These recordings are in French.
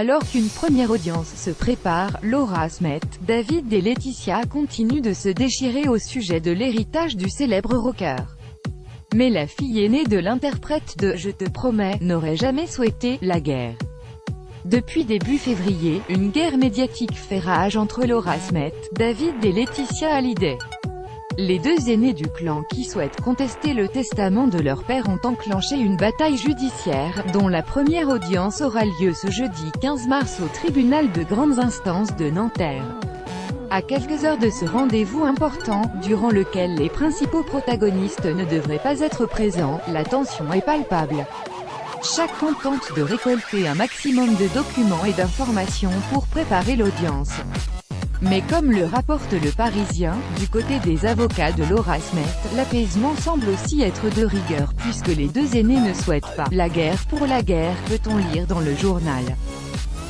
Alors qu'une première audience se prépare, Laura Smith, David et Laetitia continuent de se déchirer au sujet de l'héritage du célèbre rocker. Mais la fille aînée de l'interprète de « Je te promets » n'aurait jamais souhaité « la guerre ». Depuis début février, une guerre médiatique fait rage entre Laura Smith, David et Laetitia Hallyday. Les deux aînés du clan qui souhaitent contester le testament de leur père ont enclenché une bataille judiciaire, dont la première audience aura lieu ce jeudi 15 mars au tribunal de grandes instances de Nanterre. À quelques heures de ce rendez-vous important, durant lequel les principaux protagonistes ne devraient pas être présents, la tension est palpable. Chacun tente de récolter un maximum de documents et d'informations pour préparer l'audience. Mais comme le rapporte Le Parisien, du côté des avocats de Laura Smith, l'apaisement semble aussi être de rigueur puisque les deux aînés ne souhaitent pas « la guerre pour la guerre », peut-on lire dans le journal.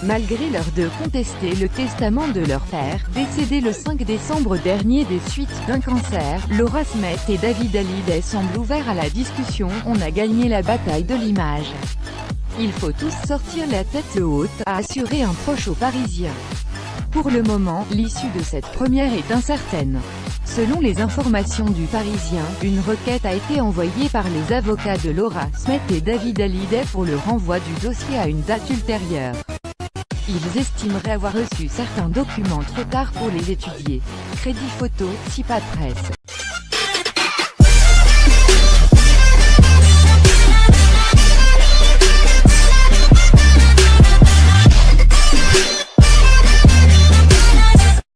Malgré leur de contester le testament de leur père, décédé le 5 décembre dernier des suites d'un cancer, Laura Smith et David Hallyday semblent ouverts à la discussion. On a gagné la bataille de l'image. Il faut tous sortir la tête haute, a assuré un proche aux Parisiens. Pour le moment, l'issue de cette première est incertaine. Selon les informations du Parisien, une requête a été envoyée par les avocats de Laura Smith et David Hallyday pour le renvoi du dossier à une date ultérieure. Ils estimeraient avoir reçu certains documents trop tard pour les étudier. Crédit photo, Sipa Presse.